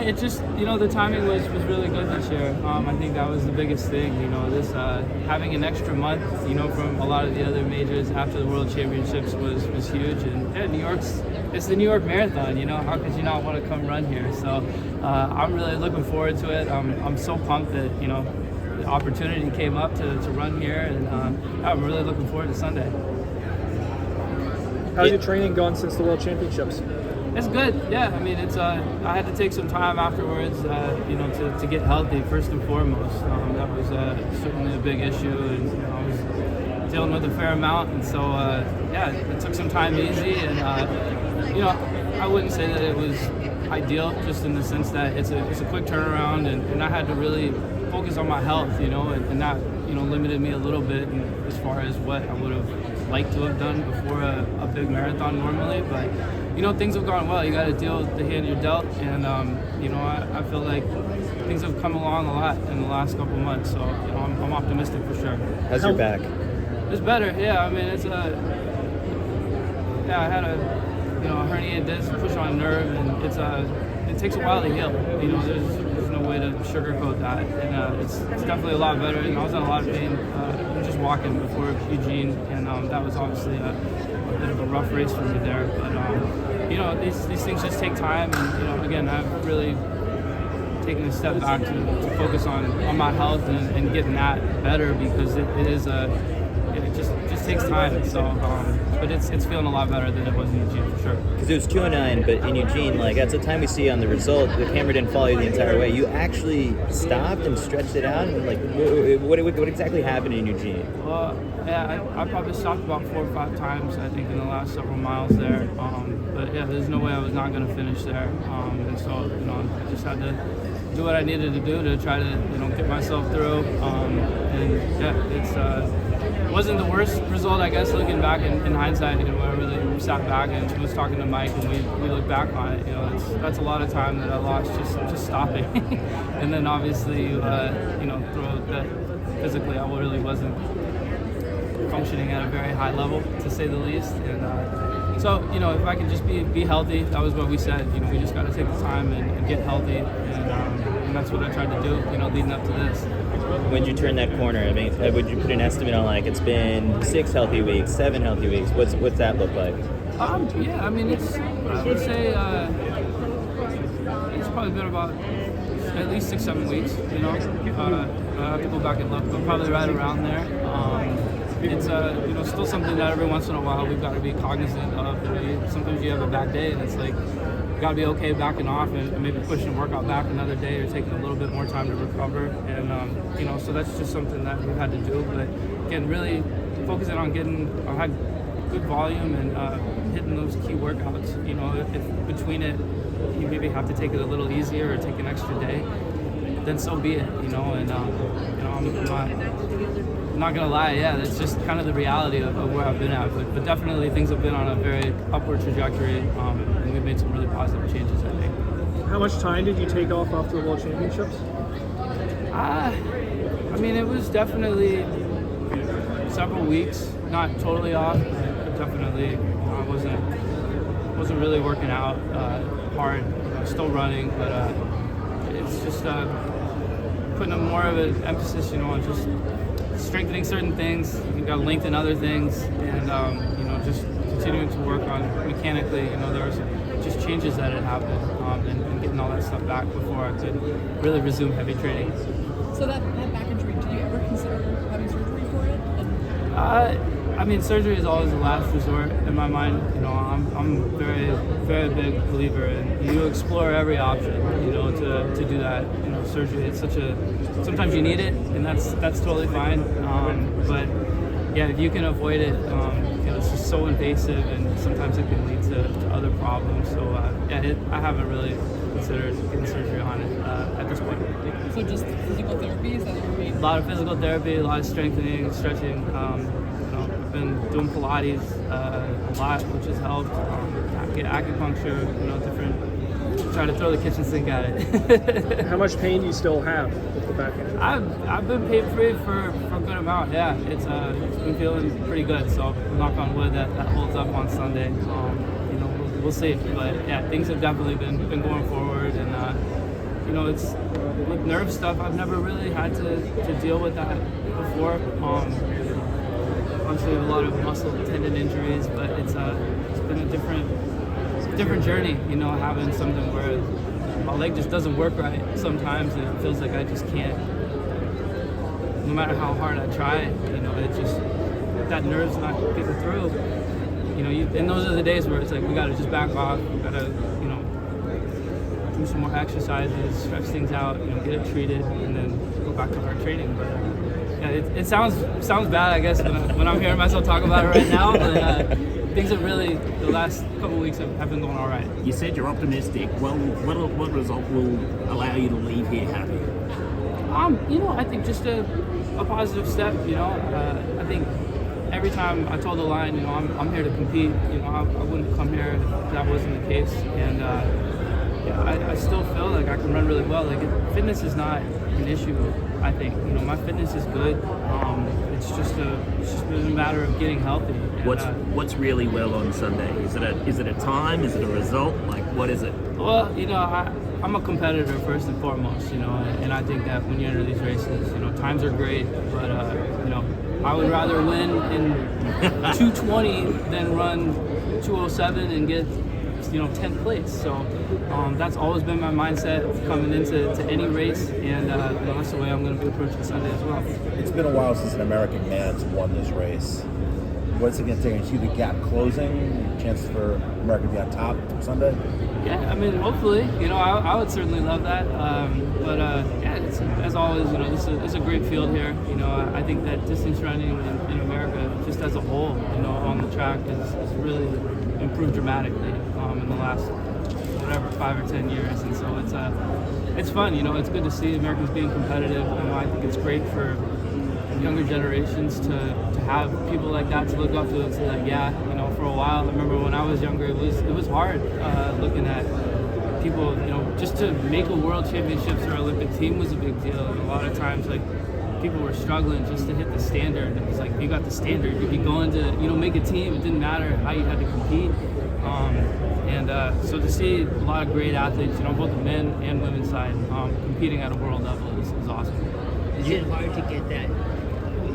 it just, the timing was really good this year. I think that was the biggest thing, this having an extra month, from a lot of the other majors after the World Championships was huge. And yeah, it's the New York Marathon, how could you not want to come run here? So I'm really looking forward to it. I'm so pumped that, the opportunity came up to run here, and I'm really looking forward to Sunday. How's your training gone since the World Championships? It's good, yeah. I mean, it's I had to take some time afterwards, to get healthy first and foremost. That was certainly a big issue, and I was dealing with a fair amount, and so it took some time easy, and I wouldn't say that it was ideal, just in the sense that it's a quick turnaround, and I had to really focus on my health, and that limited me a little bit as far as what I would have liked to have done before a big marathon normally, but things have gone well. You got to deal with the hand you're dealt, and I feel like things have come along a lot in the last couple months, so I'm optimistic for sure. How's your back? It's better, yeah. I mean, I had a herniated disc, push on a nerve, and it takes a while to heal. There's no way to sugarcoat that, and it's definitely a lot better. And I was in a lot of pain just walking before Eugene, and that was obviously a bit of a rough race for me there. But these things just take time, and again, I've really taken a step back to focus on my health and getting that better, because it just takes time. So, but it's feeling a lot better than it was in Eugene for sure. Because it was 2:09, but in Eugene, that's the time we see on the result. The camera didn't follow you the entire way. You actually stopped and stretched it out, and what exactly happened in Eugene? Well, yeah, I probably stopped about 4 or 5 times, I think, in the last several miles there. But yeah, there's no way I was not going to finish there, and so I just had to do what I needed to do to try to get myself through. And yeah, it wasn't the worst result, I guess, looking back in hindsight. When I really sat back and was talking to Mike, and we looked back on it. That's a lot of time that I lost just stopping. And then obviously, through that physically, I really wasn't functioning at a very high level, to say the least. And so, if I could just be healthy, that was what we said. We just got to take the time and get healthy, and that's what I tried to do. Leading up to this. When you turn that corner, I mean, would you put an estimate on it's been 6 healthy weeks, 7 healthy weeks? What's that look like? Yeah, I mean, I would say it's probably been about at least 6-7 weeks. I have to go back and look, but probably right around there. It's still something that every once in a while we've got to be cognizant of. Sometimes you have a bad day, and it's like you got to be okay backing off and maybe pushing the workout back another day, or taking a little bit more time to recover. And so that's just something that we've had to do. But again, really focusing on had good volume and hitting those key workouts. If between it you maybe have to take it a little easier or take an extra day, then so be it. And I'm not gonna lie, yeah, that's just kind of the reality of where I've been at. But definitely things have been on a very upward trajectory, and we've made some really positive changes, I think. How much time did you take off after the World Championships? I mean, it was definitely several weeks, not totally off, but definitely I wasn't really working out hard. Still running, but it's just putting more of an emphasis, on just strengthening certain things. You've got to lengthen other things, and just continuing to work on mechanically. There was just changes that had happened, and getting all that stuff back before I could really resume heavy training. So that back injury, did you ever consider having surgery for it? I mean, surgery is always the last resort in my mind. I'm very, very big believer in you explore every option, to do that. Surgery, it's sometimes you need it, and that's totally fine. But yeah, if you can avoid it, it's just so invasive, and sometimes it can lead to other problems. So I haven't really considered getting surgery on it at this point. So just physical therapy, is that your main? A lot of physical therapy, a lot of strengthening, stretching. I've been doing Pilates a lot, which has helped. Get acupuncture, different. Try to throw the kitchen sink at it. How much pain do you still have with the back injury? I've been pain free for a good amount. Yeah, it's been feeling pretty good. So knock on wood that holds up on Sunday. We'll see. But yeah, things have definitely been going forward, and it's with nerve stuff. I've never really had to deal with that before. Obviously, I have a lot of muscle tendon injuries, but it's been a different journey. Having something where my leg just doesn't work right sometimes, and it feels like I just can't. No matter how hard I try, it just that nerve's not getting through. And those are the days where it's like we got to just back off. We got to, do some more exercises, stretch things out, get it treated, and then go back to our training. But yeah, it sounds bad, I guess, when I'm hearing myself talk about it right now. But things have really, the last couple of weeks have been going all right. You said you're optimistic. Well, what result will allow you to leave here happy? I think just a positive step. I think every time I told the line, I'm here to compete. I wouldn't come here if that wasn't the case. And I still feel like I can run really well. Like fitness is not an issue. I think my fitness is good. It's just been a matter of getting healthy. And, What's really well on Sunday? Is it a time? Is it a result? Like what is it? Well, I'm a competitor first and foremost. And I think that when you enter these races, times are great, but I would rather win in 2:20 than run 2:07 and get 10th place. So that's always been my mindset coming into any race, and that's the way I'm going to be approaching Sunday as well. It's been a while since an American man's won this race. What's it going to take? You see the gap closing, chances for America to be on top Sunday? Yeah, hopefully. I would certainly love that. But it's, as always, this is a great field here. I think that distance running in America, just as a whole, on the track, has really improved dramatically in the last 5 or 10 years, and so it's fun. It's good to see Americans being competitive. I think it's great for younger generations to have people like that to look up to and say like, for a while, I remember when I was younger, it was hard looking at people, just to make a world championships or Olympic team was a big deal. And a lot of times, like, people were struggling just to hit the standard. It was like, if you got the standard, you'd be going to, make a team. It didn't matter how you had to compete. So to see a lot of great athletes, both the men and women's side, competing at a world level is awesome. Is it hard to get that?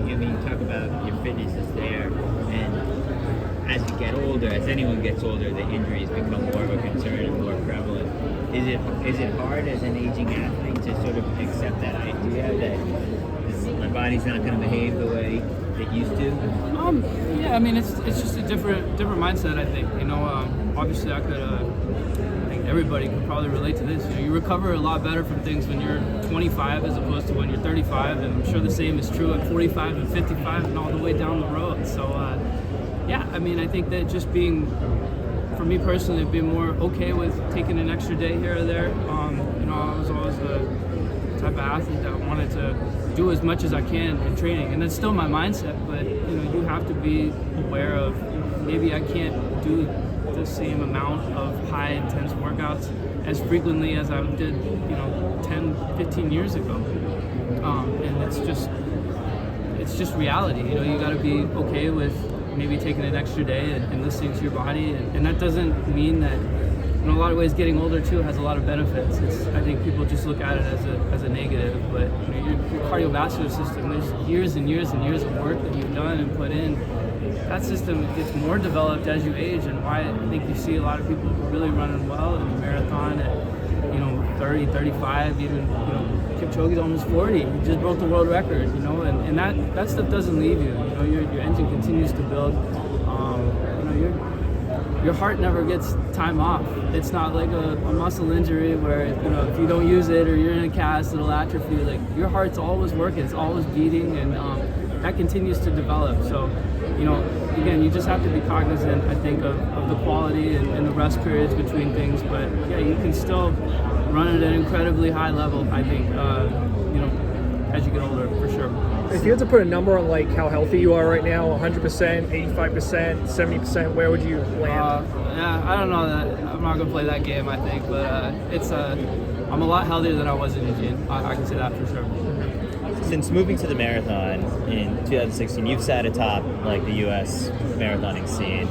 You talk about your fitness is there, and as you get older, as anyone gets older, the injuries become more of a concern and more prevalent. Is it hard as an aging athlete to sort of accept that idea that my body's not going to behave the way it used to? It's just a different mindset. I think obviously I think everybody could probably relate to this. You recover a lot better from things when you're 25 as opposed to when you're 35, and I'm sure the same is true at 45 and 55 and all the way down the road. So I think that just being, for me personally, being more okay with taking an extra day here or there. I was always the type of athlete that wanted to do as much as I can in training, and that's still my mindset. But you have to be aware of, maybe I can't do the same amount of high intense workouts as frequently as I did 10, 15 years ago, and it's just reality. You got to be okay with maybe taking an extra day and listening to your body, and that doesn't mean that in a lot of ways getting older too has a lot of benefits. I think people just look at it as a negative, but your cardiovascular system, there's years and years and years of work that you've done and put in. That system gets more developed as you age, and why I think you see a lot of people really running well in the marathon at 30, 35, even Kipchoge's almost 40. He just broke the world record, and that stuff doesn't leave you. Your engine continues to build. Your heart never gets time off. It's not like a muscle injury where if you don't use it or you're in a cast, it'll atrophy. Like, your heart's always working, it's always beating, and that continues to develop. So, again, you just have to be cognizant, I think, of the quality and the rest periods between things. But yeah, you can still run at an incredibly high level, I think, as you get older, for sure. If you had to put a number on like how healthy you are right now, 100%, 85%, 70%, where would you land? I don't know that. I'm not gonna play that game, I think, but I'm a lot healthier than I was in Eugene. I can say that for sure. Since moving to the marathon in 2016, you've sat atop like the U.S. marathoning scene.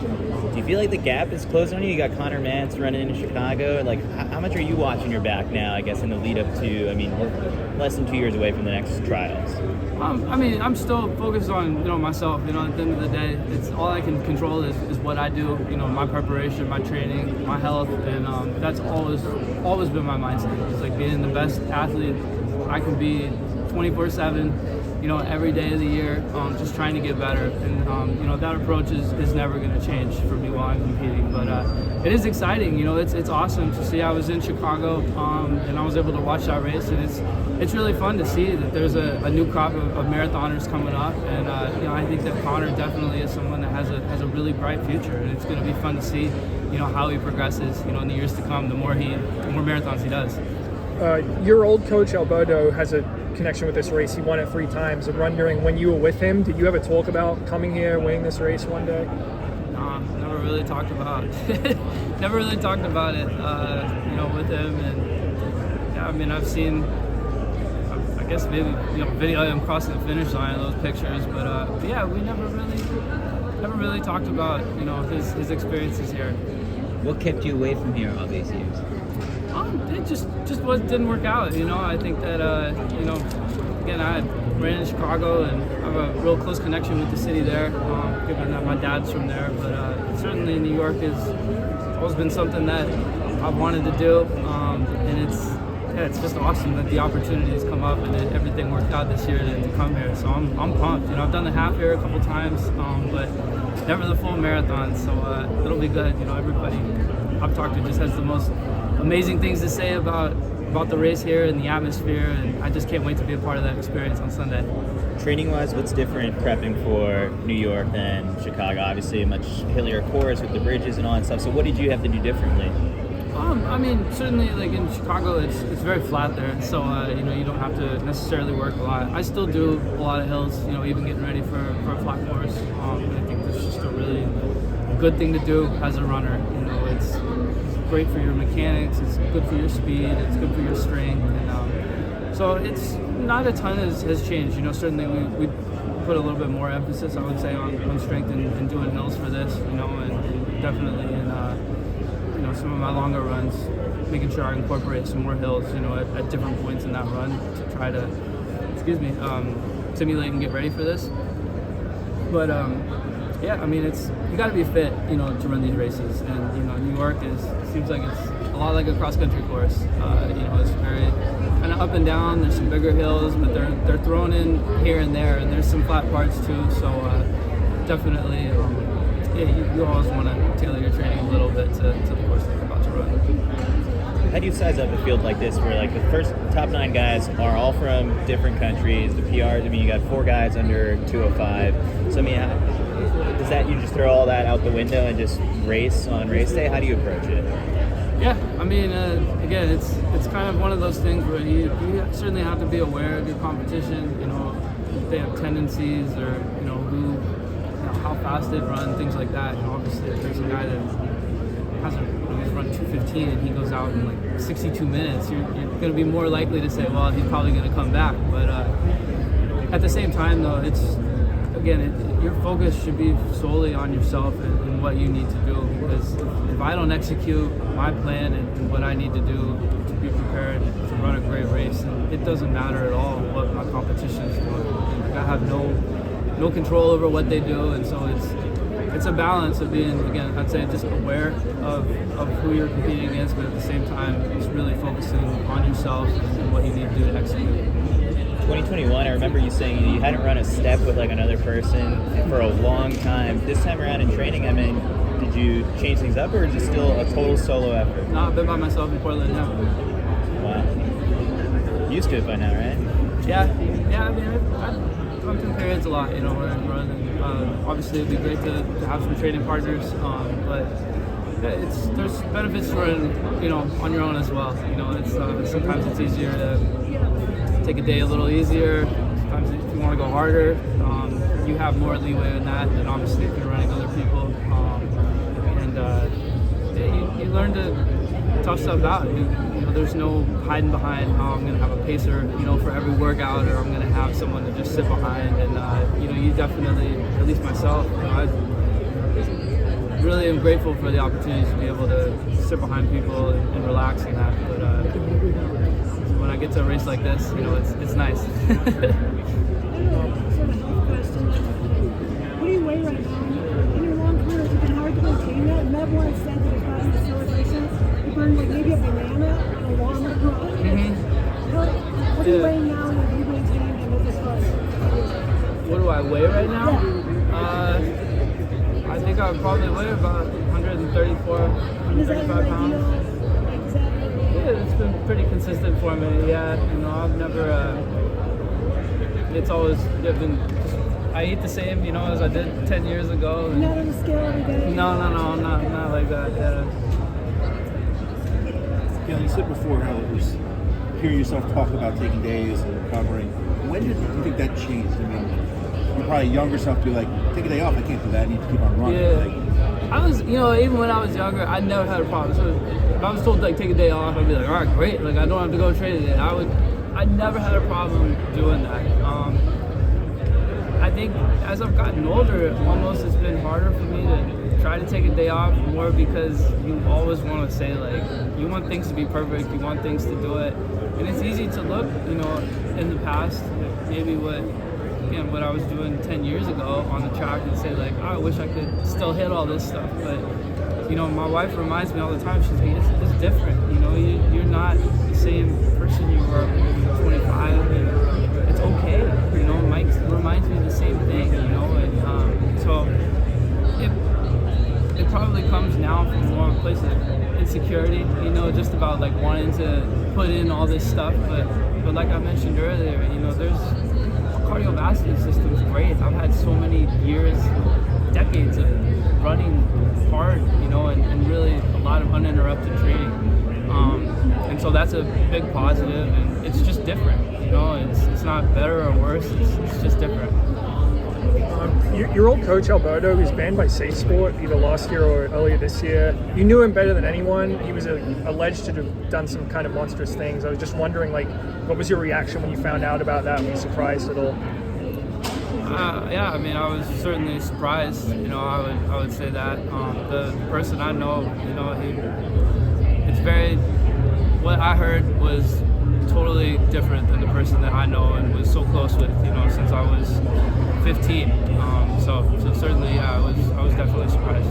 Do you feel like the gap is closing on you? You got Connor Mantz running in Chicago. Like, how much are you watching your back now, I guess, in the lead up to, I mean, less than 2 years away from the next trials? I mean, I'm still focused on, myself. At the end of the day, it's all I can control is what I do. My preparation, my training, my health, and that's always been my mindset. It's like being the best athlete I can be, 24/7. Every day of the year, just trying to get better, and that approach is never going to change for me while I'm competing. But it is exciting. It's awesome to see. I was in Chicago, and I was able to watch that race, and it's really fun to see that there's a new crop of marathoners coming up, and I think that Connor definitely is someone that has a really bright future, and it's going to be fun to see how he progresses in the years to come. The more marathons he does. Your old coach Alberto has a connection with this race. He won it 3 times. I'm wondering, when you were with him, did you ever talk about coming here, winning this race one day? Never really talked about it. With him, and yeah, I mean, I've seen, I guess maybe video of him crossing the finish line in those pictures, but yeah, we never really talked about his experiences here. What kept you away from here all these years? It just didn't work out. I think that again, I ran in Chicago and I have a real close connection with the city there, given that my dad's from there. But certainly New York has always been something that I've wanted to do, and it's just awesome that the opportunities come up and that everything worked out this year to come here. So I'm pumped. I've done the half here a couple times, but never the full marathon. So it'll be good. Everybody I've talked to just has the most amazing things to say about the race here and the atmosphere, and I just can't wait to be a part of that experience on Sunday. Training-wise, what's different prepping for New York than Chicago? Obviously a much hillier course with the bridges and all that stuff. So what did you have to do differently? I mean, certainly, like in Chicago, it's very flat there, so you don't have to necessarily work a lot. I still do a lot of hills, even getting ready for a flat course. I think that's just a really good thing to do as a runner. It's great for your mechanics, it's good for your speed, it's good for your strength, and so it's not a ton has changed. Certainly we put a little bit more emphasis, I would say, on strength and doing hills for this, and definitely in some of my longer runs, making sure I incorporate some more hills, at different points in that run to try to, simulate and get ready for this. But yeah, I mean, you got to be fit, to run these races, and New York seems like it's a lot like a cross country course. It's very kind of up and down. There's some bigger hills, but they're thrown in here and there, and there's some flat parts too. So definitely, you always want to tailor your training a little bit to the course that you're about to run. How do you size up a field like this where like the first top 9 guys are all from different countries, the PRs, I mean, you got 4 guys under 205. So I mean, is that you just throw all that out the window and just race on race day? How do you approach it? Yeah, I mean, again, it's kind of one of those things where you certainly have to be aware of your competition, if they have tendencies or, how fast they run, things like that. Obviously, if there's a guy that he's run 2:15 and he goes out in like 62 minutes, you're going to be more likely to say, well, he's probably going to come back. But at the same time, though, your focus should be solely on yourself and what you need to do, because if I don't execute my plan and what I need to do to be prepared to run a great race, it doesn't matter at all what my competition is doing. I have no control over what they do, and so it's a balance of being, again, I'd say, just aware of who you're competing against, but at the same time, just really focusing on yourself and what you need to do to execute. 2021, I remember you saying you hadn't run a step with like another person for a long time. This time around in training, I mean, did you change things up, or is it still a total solo effort? No, I've been by myself in Portland now. Wow. Used to it by now, right? Yeah. I mean, I've gone through periods a lot, where I'm running. Obviously, it'd be great to have some training partners, but there's benefits to running, on your own as well. Sometimes it's easier to take a day a little easier. Sometimes if you want to go harder, you have more leeway in that than obviously if you're running other people. You learn to tough stuff out. There's no hiding behind, I'm going to have a pacer, for every workout, or I'm going to have someone to just sit behind. And you definitely, at least myself, really am grateful for the opportunity to be able to sit behind people and relax and that. But when I get to a race like this, it's nice. Sort of health question. What do you weigh right now? In your long career, has it been hard to maintain that? Mev once said that his body was so efficient, he burned like maybe a banana and a walnut run. What are you weighing now, and have you maintained and is it hard? What do I weigh right now? I think I would probably weigh about 134, Is that 135 your pounds. ideal? Exactly. Yeah, it's been pretty consistent for me. Yeah, I've never. It's always been. I eat the same, as I did 10 years ago. You're not on the scale every day? No, not like that. Yeah. You said before how it was hearing yourself talk about taking days and recovering. When did you think that changed? I mean, you're probably younger self to be like, take a day off, I can't do that, I need to keep on running. Yeah. Like, I was, even when I was younger, I never had a problem. So if I was told to take a day off, I'd be like, all right, great. Like I don't have to go train today. I never had a problem doing that. I think as I've gotten older, almost it's been harder for me to try to take a day off more because you always want to say like, you want things to be perfect, you want things to do it. And it's easy to look, in the past, maybe what I was doing 10 years ago on the track and say like, oh, I wish I could still hit all this stuff. But, my wife reminds me all the time, she's like, it's different, you're not the same person you were when you were 25. And it's okay, Mike reminds me of the same thing, and so it probably comes now from more of a place of insecurity, just about like wanting to put in all this stuff, but like I mentioned earlier, there's cardiovascular system's great. I've had so many years, decades of running hard, and really a lot of uninterrupted training. And so that's a big positive, and it's just different, it's not better or worse, it's just different. Your old coach Alberto, who's banned by Safe Sport either last year or earlier this year, you knew him better than anyone. He was alleged to have done some kind of monstrous things. I was just wondering, what was your reaction when you found out about that? Were you surprised at all? Yeah, I was certainly surprised. I would say that the person I know, what I heard was totally different than the person that I know and was so close with, since I was 15. So certainly, yeah, I was definitely surprised.